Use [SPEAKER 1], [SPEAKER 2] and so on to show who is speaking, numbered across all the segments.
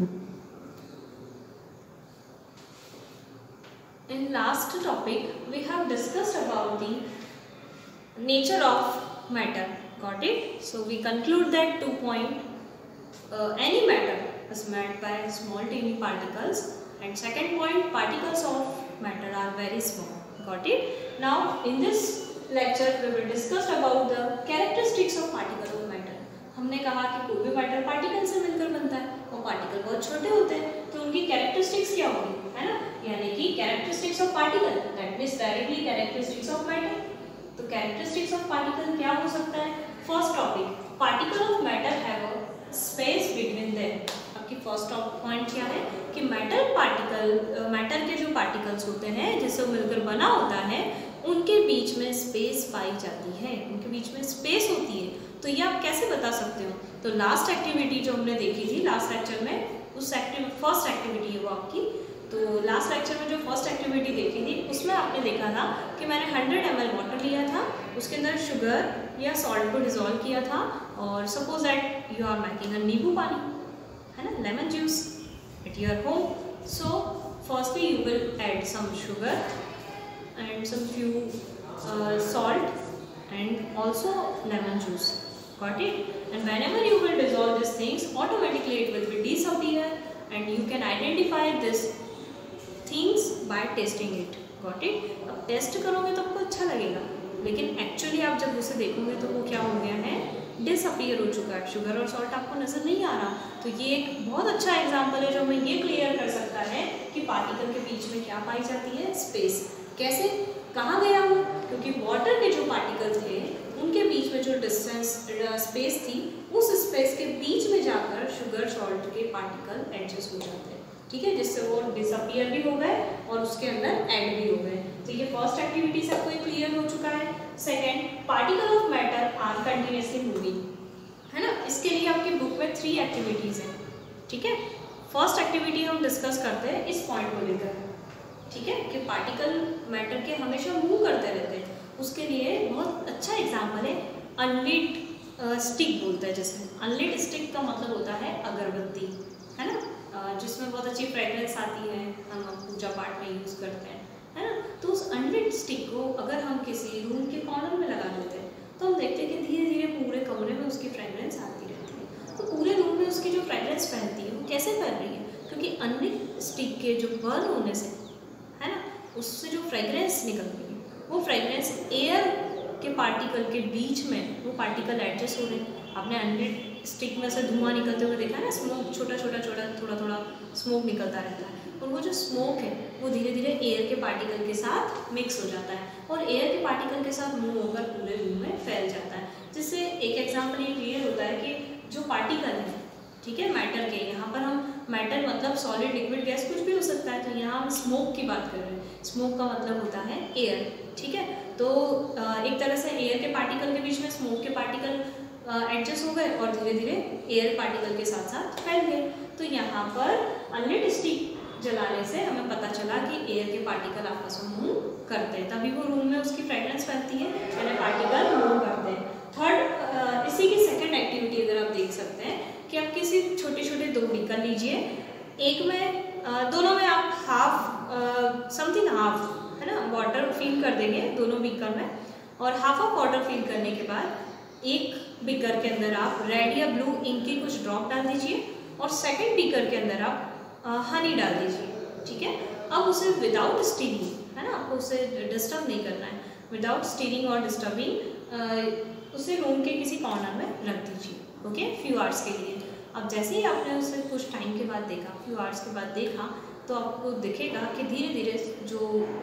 [SPEAKER 1] In last topic, we have discussed about the nature of matter. Got it? So we conclude that 2 point. Any matter is made by small tiny particles, and second point, particles of matter are very small. Got it? Now in this lecture we will discuss about the characteristics of particle of matter. हमने कहा कि कोई भी matter particle से मिलकर बनता है और पार्टिकल बहुत छोटे होते हैं, तो उनकी कैरेक्टरिस्टिक्स क्या होगी, है ना? यानी कि characteristics of particle, that means directly characteristics of matter. तो कैरेक्टरिस्टिक्स ऑफ पार्टिकल क्या हो सकता है? First topic, particle of matter have a space between them. आपकी फर्स्ट पॉइंट क्या है कि मैटर के जो पार्टिकल्स होते हैं जिससे मिलकर बना होता है, उनके बीच में स्पेस पाई जाती है, उनके बीच में स्पेस होती है. तो ये आप कैसे बता सकते हो? तो लास्ट एक्टिविटी जो हमने देखी थी लास्ट लेक्चर में, उस फर्स्ट एक्टिविटी है वो आपकी. तो लास्ट लेक्चर में जो फर्स्ट एक्टिविटी देखी थी उसमें आपने देखा था कि मैंने 100 ml वाटर लिया था, उसके अंदर शुगर या सॉल्ट को डिजोल्व किया था, और suppose that you are making a nimbu pani, है ना, lemon juice at your home. So firstly you will add some sugar and some few salt and also lemon juice. Got it? And whenever you will dissolve these things, automatically it will be disappear, and you can identify these things by tasting it. Got it? अब test करोगे तो आपको अच्छा लगेगा, लेकिन actually आप जब उसे देखोगे तो वो क्या हो गया है, डिसअपियर हो चुका है. शुगर और सॉल्ट आपको नजर नहीं आ रहा. तो ये एक बहुत अच्छा एग्जाम्पल है जो हमें ये क्लियर कर सकता है कि पार्टिकल के बीच में क्या पाई जाती है, स्पेस. कैसे, कहाँ गया वो? क्योंकि वाटर के जो पार्टिकल थे उनके बीच में जो डिस्टेंस स्पेस थी, उस स्पेस के बीच में जाकर शुगर सॉल्ट के पार्टिकल एडजस्ट हो जाते हैं. ठीक है, जिससे वो डिसअपियर भी हो गए और उसके अंदर ऐड भी हो गए. तो ये फर्स्ट एक्टिविटी से आपको क्लियर हो चुका है. Second, particle of matter are continuously moving, है ना. इसके लिए आपकी बुक में 3 एक्टिविटीज हैं. ठीक है, फर्स्ट एक्टिविटी हम डिस्कस करते हैं इस पॉइंट को लेकर. ठीक है, कि पार्टिकल मैटर के हमेशा मूव करते रहते हैं. उसके लिए बहुत अच्छा एग्जाम्पल है अनलिट स्टिक बोलते हैं. जैसे अनलिट स्टिक का मतलब होता है अगरबत्ती, है ना, जिसमें बहुत अच्छी फ्रेगरेंस आती है, हम पूजा पाठ में यूज़ करते हैं, है ना. तो उस अनलिट स्टिक को अगर हम किसी रूम के कॉर्नर में लगा देते हैं तो हम देखते हैं कि धीरे धीरे पूरे कमरे में उसकी फ्रेगरेंस आती रहती है. तो पूरे रूम में उसकी जो फ्रेगरेंस फैलती है वो कैसे फैल रही है? क्योंकि अनलिट स्टिक के जो बर्न होने से, है ना, उससे जो फ्रेगरेंस निकल रही है वो फ्रेगरेंस एयर के पार्टिकल के बीच में वो पार्टिकल एडजस्ट हो रहे हैं. आपने अनलिट स्टिक में से धुआं निकलते हुए देखा है ना, स्मोक, छोटा थोड़ा थोड़ा स्मोक निकलता रहता है, और वो जो स्मोक है वो धीरे धीरे एयर के पार्टिकल के साथ मिक्स हो जाता है और एयर के पार्टिकल के साथ मूव होकर पूरे रूम में फैल जाता है. जिससे एक एग्जाम्पल ये क्लियर होता है कि जो पार्टिकल है, ठीक है, मैटर के, यहाँ पर हम मैटर मतलब सॉलिड लिक्विड गैस कुछ भी हो सकता है, तो यहाँ हम स्मोक की बात कर रहे हैं. स्मोक का मतलब होता है एयर. ठीक है, तो एक तरह से एयर के पार्टिकल के बीच में स्मोक के पार्टिकल एडजस्ट हो गए और धीरे धीरे एयर पार्टिकल के साथ साथ फैल गए. तो यहाँ पर अनलिट स्टिक जलाने से हमें पता चला कि एयर के पार्टिकल आपस में मूव करते हैं, तभी वो रूम में उसकी फ्रेगरेंस फैलती है, यानी पार्टिकल मूव करते हैं. थर्ड, इसी की सेकेंड एक्टिविटी अगर आप देख सकते हैं कि आप किसी छोटे छोटे 2 बीकर लीजिए, एक में दोनों में आप हाफ समथिंग हाफ, है ना, वाटर फिल कर देंगे दोनों बीकर में, और हाफ ऑफ वाटर फिल करने के बाद एक बीकर के अंदर आप रेड या ब्लू इंक की कुछ ड्रॉप डाल दीजिए और सेकंड बीकर के अंदर आप हनी डाल दीजिए. ठीक है, अब उसे विदाउट स्टीरिंग, है ना, आपको उसे डिस्टर्ब नहीं करना है, विदाउट स्टीरिंग और डिस्टर्बिंग उसे रूम के किसी कॉर्नर में रख दीजिए. ओके, फ्यू आवर्स के लिए. अब जैसे ही आपने उसे कुछ टाइम के बाद देखा, फ्यू आवर्स के बाद देखा, तो आपको दिखेगा कि धीरे धीरे जो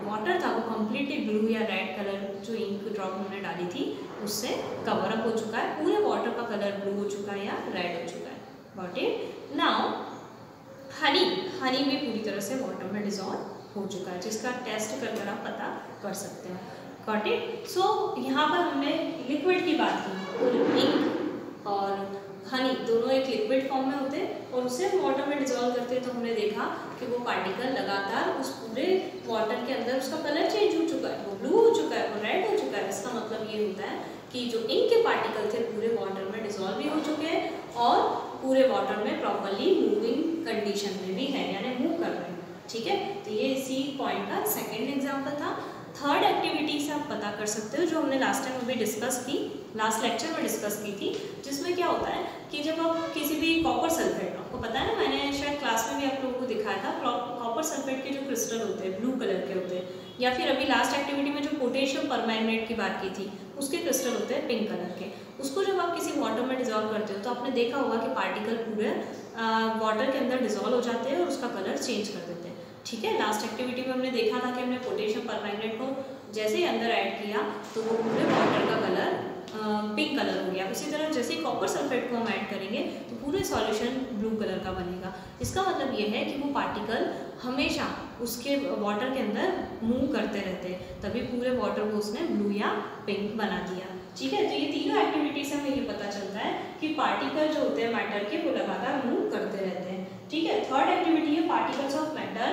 [SPEAKER 1] वाटर था वो कम्प्लीटली ब्लू या रेड कलर जो इंक ड्रॉप हमने डाली थी उससे कवर अप हो चुका है. पूरे वाटर का कलर ब्लू हो चुका है या रेड हो चुका है. Got it. नाउ हनी भी पूरी तरह से वाटर में डिजॉल्व हो चुका है, जिसका टेस्ट करके आप पता कर सकते हैं. Got it. सो यहाँ पर हमने लिक्विड की बात की. इंक और हनी दोनों एक लिक्विड फॉर्म में होते हैं और उसे हम वाटर में डिजॉल्व करते हैं, तो हमने देखा कि वो पार्टिकल लगातार उस पूरे वाटर के अंदर उसका कलर चेंज हो चुका है, वो ब्लू हो चुका है, वो रेड हो चुका है. इसका मतलब ये होता है कि जो इंक के पार्टिकल थे पूरे वाटर में डिजॉल्व भी हो चुके हैं और पूरे वाटर में प्रॉपरली मूविंग कंडीशन कंडीशन में भी है, यानी मूव कर रहे हैं। ठीक है, तो ये इसी पॉइंट का सेकेंड एग्जाम्पल था। थर्ड एक्टिविटी से आप पता कर सकते हो, जो हमने लास्ट टाइम अभी डिस्कस की, लास्ट लेक्चर में डिस्कस की थी, जिसमें क्या होता है कि जब आप किसी भी कॉपर सल्फेट, आपको पता है ना, मैंने शायद क्लास में भी आप लोगों को दिखाया था, कॉपर सल्फेट के जो क्रिस्टल होते हैं ब्लू कलर के होते हैं, या फिर अभी लास्ट एक्टिविटी में जो पोटेशियम परमैंगनेट की बात की थी उसके क्रिस्टल होते हैं पिंक कलर के। उसको जब आप किसी वाटर में डिजोल्व करते हो तो आपने देखा होगा कि पार्टिकल पूरे वाटर के अंदर डिजोल्व हो जाते हैं और उसका कलर चेंज कर देते हैं। ठीक है, लास्ट एक्टिविटी में हमने देखा था कि हमने पोटेशियम परमैंगनेट को जैसे ही अंदर ऐड किया तो वो पूरे वाटर का कलर पिंक कलर हो गया। उसी तरह जैसे ही कॉपर सल्फेट को हम ऐड करेंगे तो पूरे सॉल्यूशन ब्लू कलर का बनेगा। इसका मतलब ये है कि वो पार्टिकल हमेशा उसके वाटर के अंदर मूव करते रहते हैं, तभी पूरे वाटर को उसने ब्लू या पिंक बना दिया। ठीक है, तो ये तीनों एक्टिविटी से हमें ये पता चलता है कि पार्टिकल जो होते हैं मैटर के वो लगातार मूव करते रहते हैं। ठीक है, थर्ड एक्टिविटी है particles of matter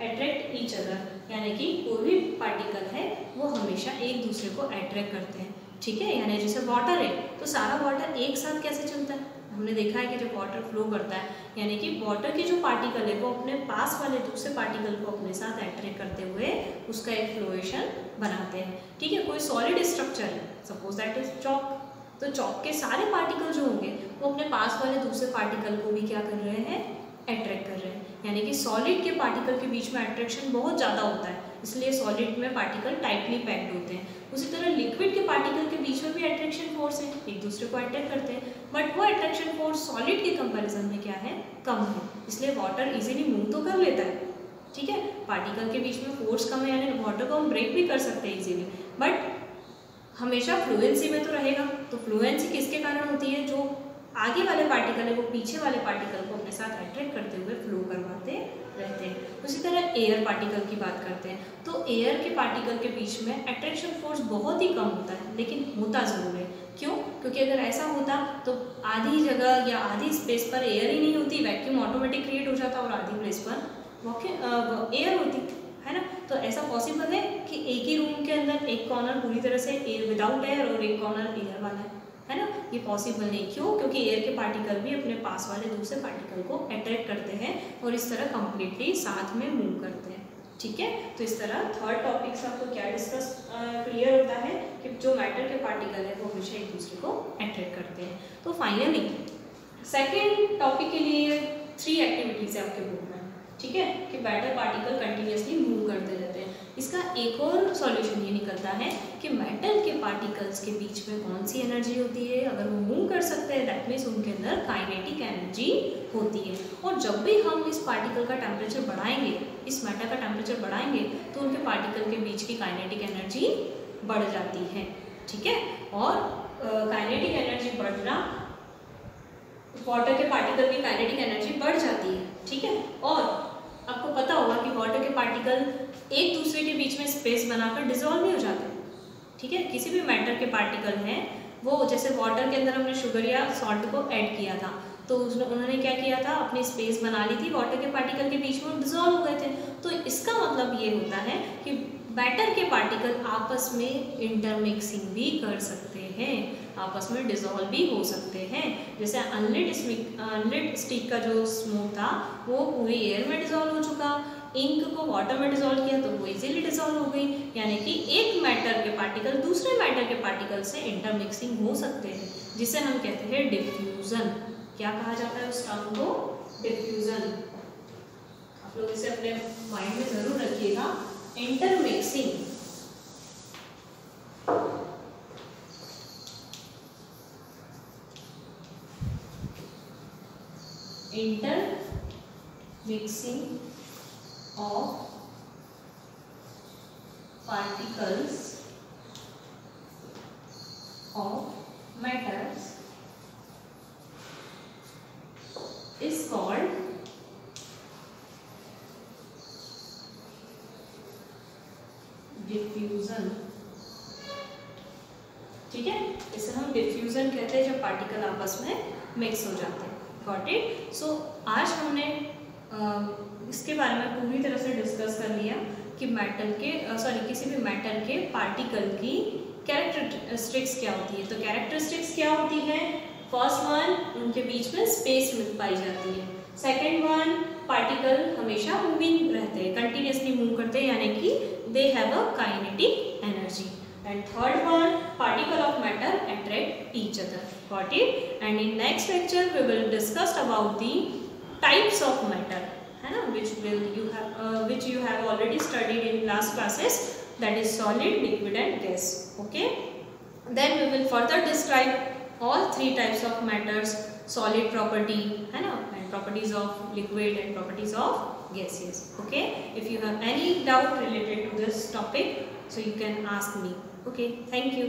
[SPEAKER 1] attract each other, यानी कि कोई भी पार्टिकल है वो हमेशा एक दूसरे को अट्रैक्ट करते हैं। ठीक है, यानी जैसे वाटर है तो सारा वाटर एक साथ कैसे चलता है, हमने देखा है कि जब वाटर फ्लो करता है यानी कि वाटर के जो पार्टिकल है वो अपने पास वाले दूसरे पार्टिकल को अपने साथ अट्रैक्ट करते हुए उसका एक फ्लोएशन बनाते हैं। ठीक है, कोई सॉलिड स्ट्रक्चर है, सपोज दैट इज चॉक, तो चॉक के सारे पार्टिकल जो होंगे वो अपने पास वाले दूसरे पार्टिकल को भी क्या कर रहे हैं, अट्रैक्ट कर रहे हैं। यानी कि सॉलिड के पार्टिकल के बीच में अट्रैक्शन बहुत ज़्यादा होता है, इसलिए सॉलिड में पार्टिकल टाइटली पैक्ड होते हैं। उसी तरह लिक्विड के पार्टिकल के बीच में भी अट्रैक्शन फोर्स है, एक दूसरे को अट्रैक्ट करते हैं, बट वो अट्रैक्शन फोर्स सॉलिड के कंपैरिजन में क्या है, कम है, इसलिए वाटर इजीली मूव तो कर लेता है। ठीक है, पार्टिकल के बीच में फोर्स कम है यानी वाटर को हम ब्रेक भी कर सकते हैं इजीली, बट हमेशा फ्लुएंसी में तो रहेगा। तो फ्लुएंसी किसके कारण होती है, जो आगे वाले पार्टिकल है वो पीछे वाले पार्टिकल को अपने साथ अट्रैक्ट करते हुए फ्लो करवाते रहते हैं। उसी तरह एयर पार्टिकल की बात करते हैं तो एयर के पार्टिकल के बीच में अट्रैक्शन फोर्स बहुत ही कम होता है, लेकिन होता ज़रूर है। क्यों? क्योंकि अगर ऐसा होता तो आधी जगह या आधी स्पेस पर एयर ही नहीं होती, वैक्यूम ऑटोमेटिक क्रिएट हो जाता और आधी प्लेस पर एयर होती है ना। तो ऐसा पॉसिबल है कि एक ही रूम के अंदर एक कॉर्नर पूरी तरह से एयर विदाउट एयर और एक कॉर्नर एयर वाला है ना, ये पॉसिबल नहीं। क्यों? क्योंकि एयर के पार्टिकल भी अपने पास वाले दूसरे पार्टिकल को अट्रैक्ट करते हैं और इस तरह कंप्लीटली साथ में मूव करते हैं। ठीक है, तो इस तरह थर्ड टॉपिक से आपको क्या डिस्कस क्लियर होता है कि जो मैटर के पार्टिकल है वो हमेशा एक दूसरे को अट्रैक्ट करते हैं। तो फाइनली सेकेंड टॉपिक के लिए 3 एक्टिविटीज है आपके बुक में। ठीक है, कि मैटर पार्टिकल कंटिन्यूसली मूव करते रहते हैं। इसका एक और सॉल्यूशन ये निकलता है कि मेटल के पार्टिकल्स के बीच में कौन सी एनर्जी होती है, अगर वो मूव कर सकते हैं दैट मीन्स उनके अंदर काइनेटिक एनर्जी होती है। और जब भी हम इस पार्टिकल का टेम्परेचर बढ़ाएंगे, इस मैटर का टेम्परेचर बढ़ाएंगे तो उनके पार्टिकल के बीच की काइनेटिक एनर्जी बढ़ जाती है। ठीक है, और काइनेटिक एनर्जी बढ़ना, वाटर के पार्टिकल की काइनेटिक एनर्जी बढ़ जाती है। ठीक है, और आपको पता होगा कि वाटर के पार्टिकल एक दूसरे के बीच में स्पेस बनाकर डिसॉल्व नहीं हो जाते। ठीक है, किसी भी मैटर के पार्टिकल हैं वो, जैसे वाटर के अंदर हमने शुगर या सॉल्ट को ऐड किया था तो उन्होंने क्या किया था, अपनी स्पेस बना ली थी, वाटर के पार्टिकल के बीच में डिसॉल्व हो गए थे। तो इसका मतलब ये होता है कि मैटर के पार्टिकल आपस में इंटरमिक्सिंग भी कर सकते हैं, आपस में डिसॉल्व भी हो सकते हैं। जैसे अनलिट स्टिक का जो स्मोक था वो पूरी एयर में डिसॉल्व हो चुका, इंक को वाटर में डिसॉल्व किया तो वो इजीली डिसॉल्व हो गई। यानी कि एक मैटर के पार्टिकल दूसरे मैटर के पार्टिकल से इंटरमिक्सिंग हो सकते हैं, जिसे हम कहते हैं डिफ्यूजन। क्या कहा जाता है उस टर्म को? डिफ्यूजन। आप लोग इसे अपने माइंड में जरूर रखिएगा, intermixing. Intermixing of particles of metals is called diffusion. ठीक है, इसे हम डिफ्यूजन कहते हैं जब पार्टिकल आपस में मिक्स हो जाते हैं। Got it? सो आज हमने इसके बारे में पूरी तरह से डिस्कस कर लिया कि मेटल के किसी भी मेटल के पार्टिकल की कैरेक्टरिस्टिक्स क्या होती है। तो कैरेक्टरिस्टिक्स क्या होती है? फर्स्ट वन, उनके बीच में स्पेस पाई जाती है। सेकेंड वन, पार्टिकल हमेशा मूविंग रहते हैं, कंटिन्यूसली मूव करते हैं, यानी कि they have a kinetic energy. And third one, particle of matter attract each other. Got it? And in next lecture we will discuss about the types of matter, है ना, which you have already studied in last classes, that is solid, liquid and gas. Okay. Then we will further describe all three types of matters, solid property, है ना, and properties of liquid and properties of gaseous. Okay. If you have any doubt related to this topic, so you can ask me. Okay, thank you.